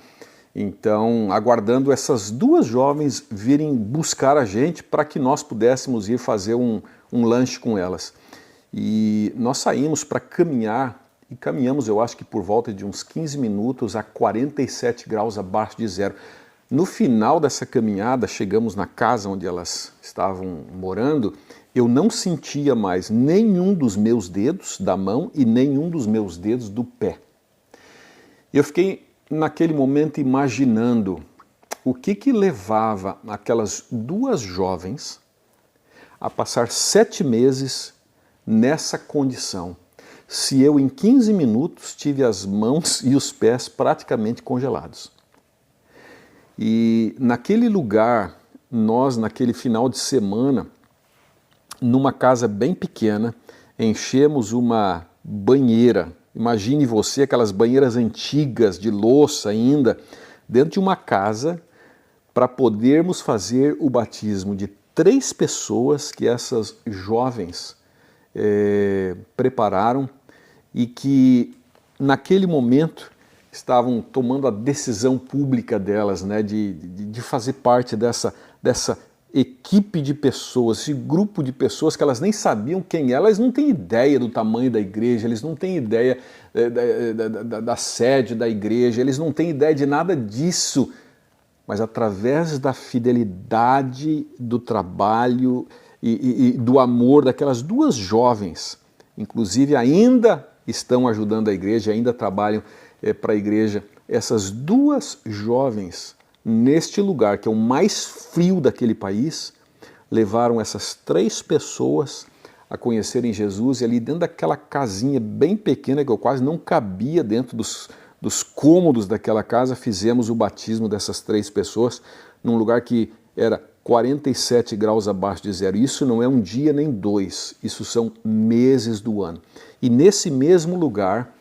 B: Então, aguardando essas duas jovens virem buscar a gente para que nós pudéssemos ir fazer um lanche com elas. E nós saímos para caminhar e caminhamos, eu acho que por volta de uns 15 minutos a 47 graus abaixo de zero. No final dessa caminhada, chegamos na casa onde elas estavam morando, eu não sentia mais nenhum dos meus dedos da mão e nenhum dos meus dedos do pé. Eu fiquei naquele momento imaginando o que levava aquelas duas jovens a passar 7 meses nessa condição, se eu em 15 minutos tive as mãos e os pés praticamente congelados. E naquele lugar, nós naquele final de semana, numa casa bem pequena, enchemos uma banheira. Imagine você aquelas banheiras antigas de louça ainda, dentro de uma casa, para podermos fazer o batismo de 3 pessoas que essas jovens prepararam e que naquele momento estavam tomando a decisão pública delas, né, de fazer parte dessa equipe de pessoas, esse grupo de pessoas que elas nem sabiam quem eram, elas não têm ideia do tamanho da igreja, eles não têm ideia da sede da igreja, eles não têm ideia de nada disso, mas através da fidelidade, do trabalho e do amor daquelas duas jovens, inclusive ainda estão ajudando a igreja, ainda trabalham para a igreja, essas duas jovens, neste lugar que é o mais frio daquele país, levaram essas 3 pessoas a conhecerem Jesus, e ali dentro daquela casinha bem pequena, que eu quase não cabia dentro dos cômodos daquela casa, fizemos o batismo dessas 3 pessoas, num lugar que era 47 graus abaixo de zero. Isso não é um dia nem 2, isso são meses do ano. E nesse mesmo lugar,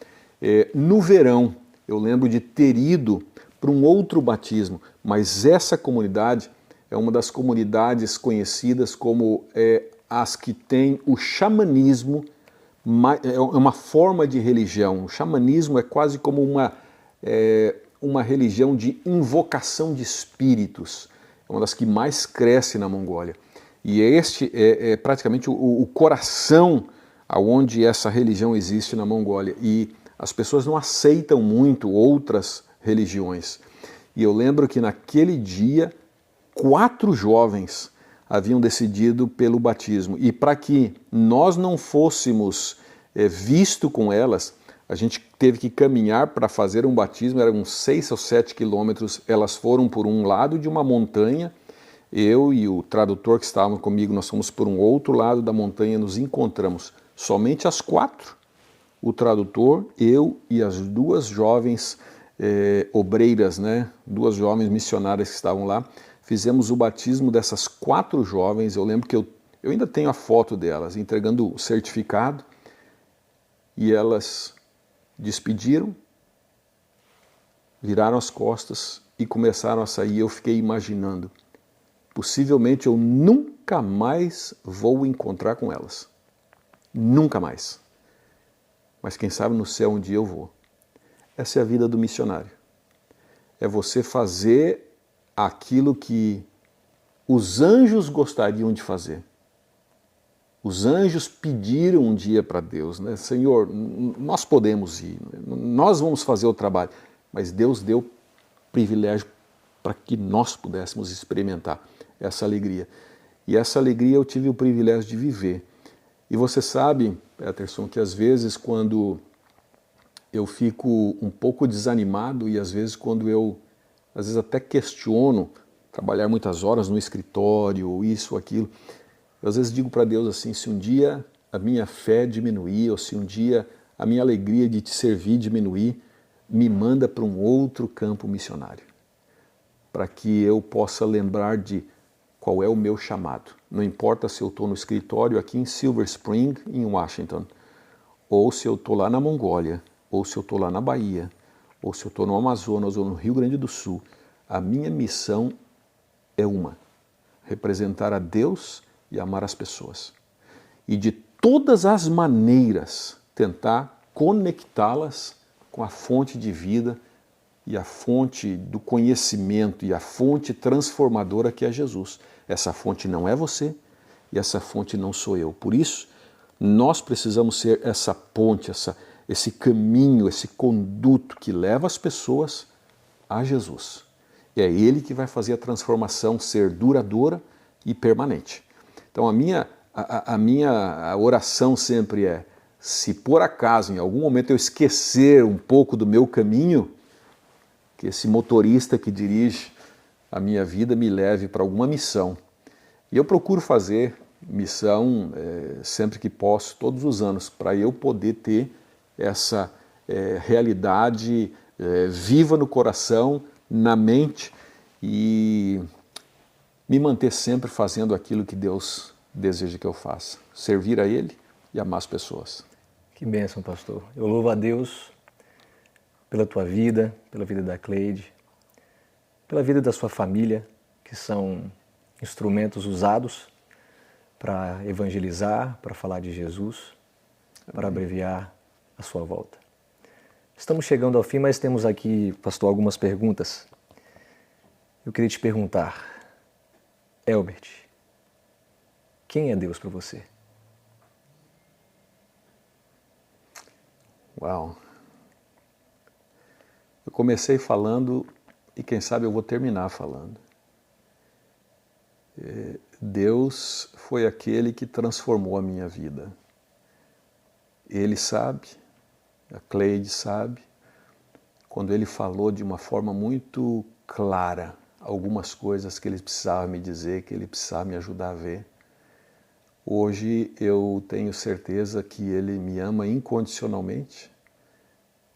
B: no verão, eu lembro de ter ido para um outro batismo, mas essa comunidade é uma das comunidades conhecidas como as que têm o xamanismo, é uma forma de religião. O xamanismo é quase como uma religião de invocação de espíritos, é uma das que mais cresce na Mongólia. E este é praticamente o coração aonde essa religião existe na Mongólia. E as pessoas não aceitam muito outras religiões. E eu lembro que naquele dia, 4 jovens haviam decidido pelo batismo. E para que nós não fôssemos visto com elas, a gente teve que caminhar para fazer um batismo, eram uns 6 ou 7 quilômetros. Elas foram por um lado de uma montanha, eu e o tradutor que estavam comigo, nós fomos por um outro lado da montanha, nos encontramos somente as 4, o tradutor, eu e as 2 jovens obreiras, né? 2 jovens missionárias que estavam lá. Fizemos o batismo dessas 4 jovens. Eu lembro que eu ainda tenho a foto delas, entregando o certificado, e elas despediram, viraram as costas e começaram a sair. Eu fiquei imaginando, possivelmente eu nunca mais vou encontrar com elas. Nunca mais. Mas quem sabe no céu um dia eu vou. Essa é a vida do missionário. É você fazer aquilo que os anjos gostariam de fazer. Os anjos pediram um dia para Deus, né? Senhor, nós podemos ir, nós vamos fazer o trabalho, mas Deus deu privilégio para que nós pudéssemos experimentar essa alegria. E essa alegria eu tive o privilégio de viver. E você sabe, Peterson, que às vezes quando eu fico um pouco desanimado e às vezes quando eu, até questiono trabalhar muitas horas no escritório, ou isso ou aquilo, eu às vezes digo para Deus assim, se um dia a minha fé diminuir, ou se um dia a minha alegria de te servir diminuir, me manda para um outro campo missionário, para que eu possa lembrar de qual é o meu chamado. Não importa se eu estou no escritório aqui em Silver Spring, em Washington, ou se eu estou lá na Mongólia, ou se eu estou lá na Bahia, ou se eu estou no Amazonas ou no Rio Grande do Sul, a minha missão é uma: representar a Deus e amar as pessoas. E de todas as maneiras tentar conectá-las com a fonte de vida e a fonte do conhecimento e a fonte transformadora que é Jesus. Essa fonte não é você e essa fonte não sou eu. Por isso, nós precisamos ser essa ponte, esse caminho, esse conduto que leva as pessoas a Jesus. É Ele que vai fazer a transformação ser duradoura e permanente. Então a minha oração sempre é, se por acaso em algum momento eu esquecer um pouco do meu caminho, que esse motorista que dirige a minha vida me leve para alguma missão. E eu procuro fazer missão sempre que posso, todos os anos, para eu poder ter essa realidade viva no coração, na mente, e me manter sempre fazendo aquilo que Deus deseja que eu faça. Servir a Ele e amar as pessoas.
A: Que bênção, pastor. Eu louvo a Deus pela tua vida, pela vida da Cleide, pela vida da sua família, que são instrumentos usados para evangelizar, para falar de Jesus, para abreviar a sua volta. Estamos chegando ao fim, mas temos aqui, pastor, algumas perguntas. Eu queria te perguntar, Elbert, quem é Deus para você?
B: Uau! Eu comecei falando e quem sabe eu vou terminar falando. Deus foi aquele que transformou a minha vida. Ele sabe, a Cleide sabe, quando ele falou de uma forma muito clara algumas coisas que ele precisava me dizer, que ele precisava me ajudar a ver. Hoje eu tenho certeza que ele me ama incondicionalmente,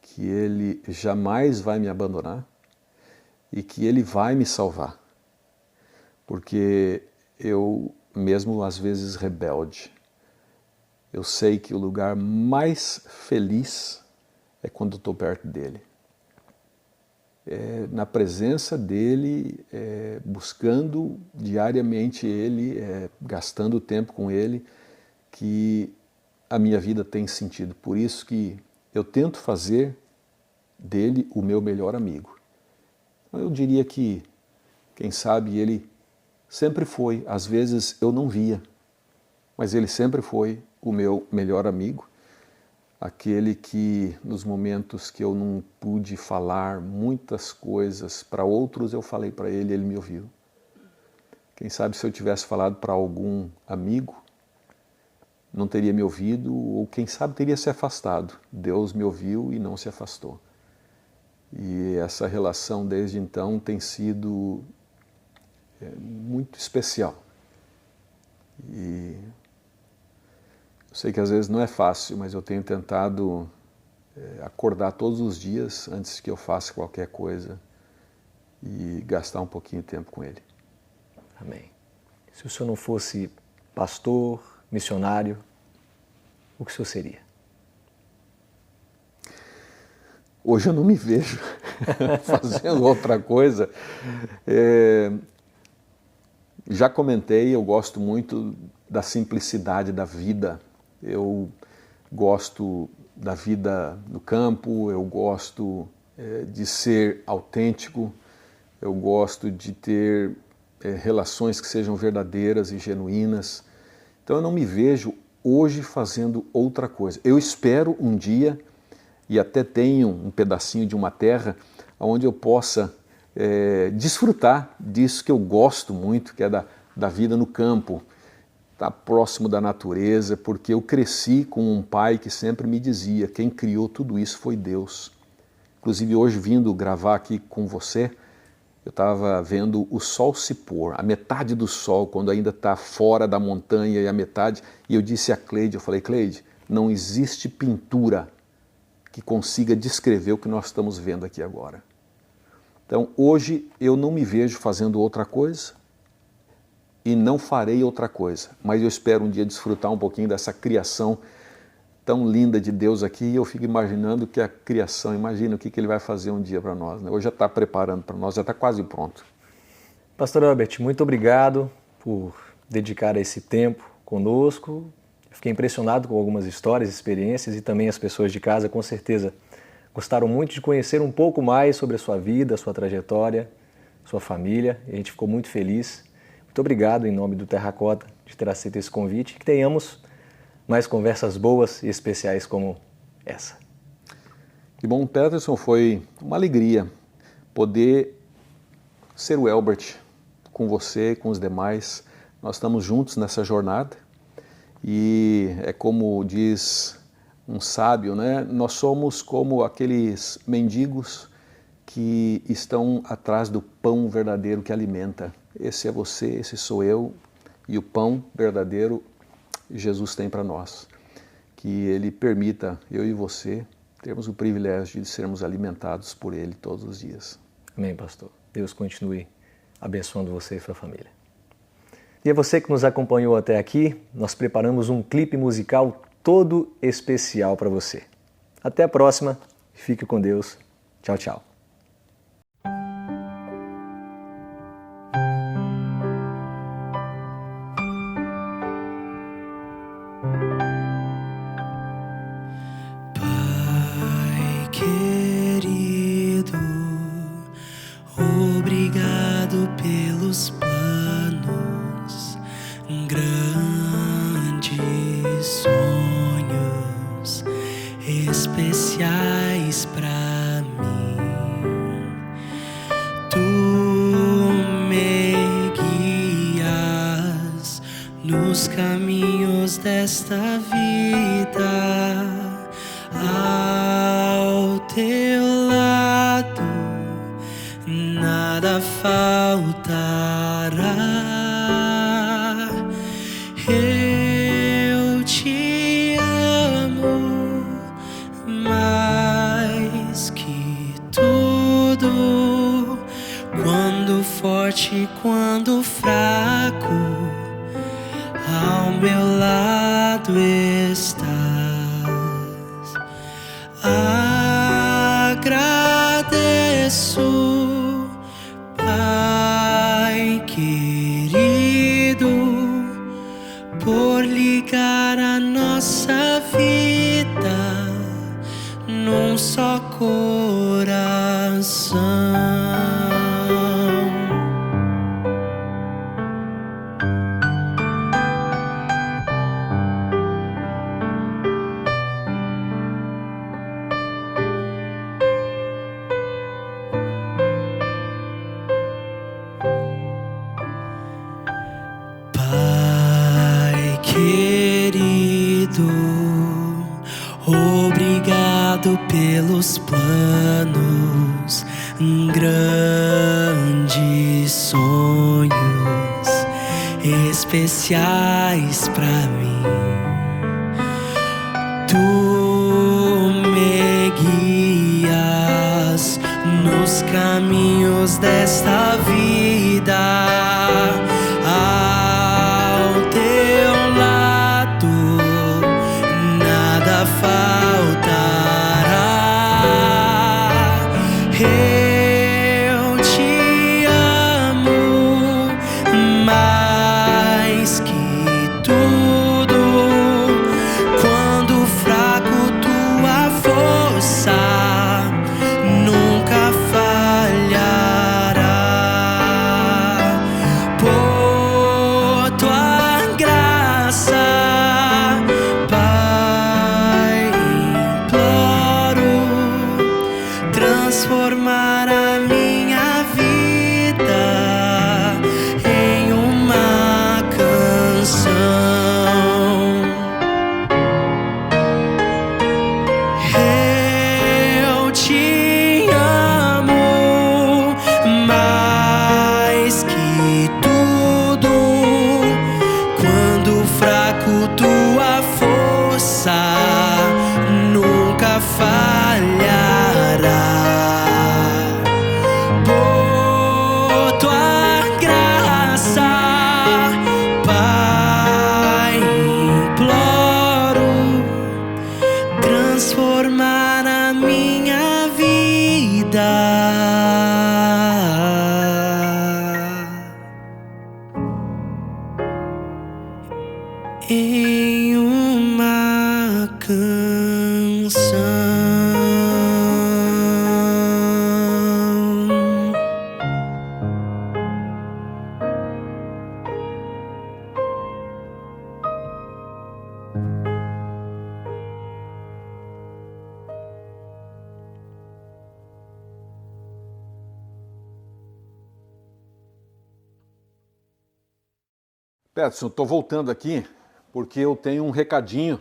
B: que ele jamais vai me abandonar e que ele vai me salvar. Porque eu, mesmo às vezes rebelde, eu sei que o lugar mais feliz é quando estou perto dele. Na presença dele, buscando diariamente ele, gastando tempo com ele, que a minha vida tem sentido. Por isso que eu tento fazer dele o meu melhor amigo. Eu diria que, quem sabe, ele sempre foi, às vezes eu não via, mas ele sempre foi o meu melhor amigo, aquele que nos momentos que eu não pude falar muitas coisas para outros, eu falei para ele, ele me ouviu. Quem sabe se eu tivesse falado para algum amigo, não teria me ouvido, ou quem sabe teria se afastado. Deus me ouviu e não se afastou. E essa relação desde então tem sido muito especial. E eu sei que às vezes não é fácil, mas eu tenho tentado acordar todos os dias antes que eu faça qualquer coisa e gastar um pouquinho de tempo com ele.
A: Amém. Se o senhor não fosse pastor, missionário, o que o senhor seria?
B: Hoje eu não me vejo fazendo outra coisa. Já comentei, eu gosto muito da simplicidade da vida. Eu gosto da vida no campo, eu gosto de ser autêntico, eu gosto de ter relações que sejam verdadeiras e genuínas. Então eu não me vejo hoje fazendo outra coisa. Eu espero um dia, e até tenho um pedacinho de uma terra, onde eu possa desfrutar disso que eu gosto muito, que é da vida no campo, estar próximo da natureza, porque eu cresci com um pai que sempre me dizia, quem criou tudo isso foi Deus. Inclusive hoje vindo gravar aqui com você, eu estava vendo o sol se pôr, a metade do sol, quando ainda está fora da montanha e a metade, e eu disse a Cleide, eu falei, Cleide, não existe pintura que consiga descrever o que nós estamos vendo aqui agora. Então hoje eu não me vejo fazendo outra coisa, e não farei outra coisa, mas eu espero um dia desfrutar um pouquinho dessa criação tão linda de Deus aqui, e eu fico imaginando que a criação, imagina o que ele vai fazer um dia para nós, né? Hoje já está preparando para nós, já está quase pronto.
A: Pastor Elbert, muito obrigado por dedicar esse tempo conosco. Fiquei impressionado com algumas histórias, experiências, e também as pessoas de casa com certeza gostaram muito de conhecer um pouco mais sobre a sua vida, a sua trajetória, sua família, e a gente ficou muito feliz. Muito obrigado em nome do Terracota de ter aceito esse convite e que tenhamos mais conversas boas e especiais como essa.
B: Irmão Peterson, foi uma alegria poder ser o Elbert com você, com os demais. Nós estamos juntos nessa jornada e é como diz um sábio, né? Nós somos como aqueles mendigos que estão atrás do pão verdadeiro que alimenta. Esse é você, esse sou eu, e o pão verdadeiro Jesus tem para nós. Que Ele permita, eu e você, termos o privilégio de sermos alimentados por Ele todos os dias.
A: Amém, pastor. Deus continue abençoando você e sua família. E a você que nos acompanhou até aqui, nós preparamos um clipe musical todo especial para você. Até a próxima, fique com Deus. Tchau, tchau.
C: Pai querido, obrigado pelos planos, grandes sonhos especiais para mim. Tu me guias nos caminhos desta vida. Ao teu lado nada faltará. Eu te amo mais que tudo. Quando forte, quando fraco, ao meu lado estás. Agradeço, Pai querido, por ligar a nossa vida num só coração. Querido, obrigado pelos planos, grandes sonhos especiais pra mim. Tu me guias nos caminhos desta vida. Eu te amo mais que tudo. Quando fraco, tua força nunca falhará. Por tua graça, Pai, imploro transformar a minha vida em uma canção. Eu te amo mais que tudo. Quando fraco, tua força nunca falhará. Por tua graça, Pai, imploro transformar a minha vida em uma canção.
B: Peterson, estou voltando aqui porque eu tenho um recadinho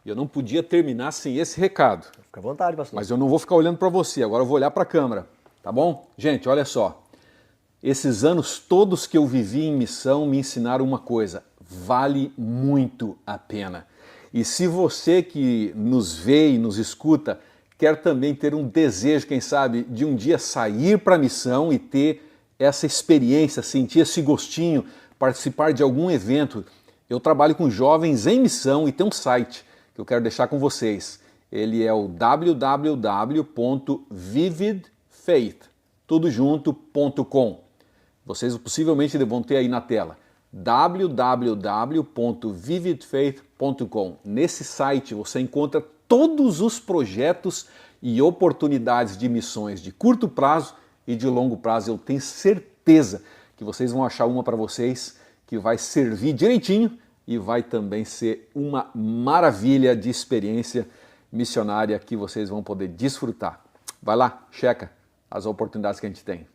B: e eu não podia terminar sem esse recado.
A: Fica à vontade, pastor.
B: Mas eu não vou ficar olhando para você, agora eu vou olhar para a câmera, tá bom? Gente, olha só. Esses anos todos que eu vivi em missão me ensinaram uma coisa: vale muito a pena. E se você que nos vê e nos escuta quer também ter um desejo, quem sabe, de um dia sair para a missão e ter essa experiência, sentir esse gostinho, participar de algum evento, eu trabalho com jovens em missão e tem um site que eu quero deixar com vocês. Ele é o www.vividfaith.com. Vocês possivelmente vão ter aí na tela www.vividfaith.com. Nesse site você encontra todos os projetos e oportunidades de missões de curto prazo e de longo prazo. Eu tenho certeza que vocês vão achar uma para vocês que vai servir direitinho e vai também ser uma maravilha de experiência missionária que vocês vão poder desfrutar. Vai lá, checa as oportunidades que a gente tem.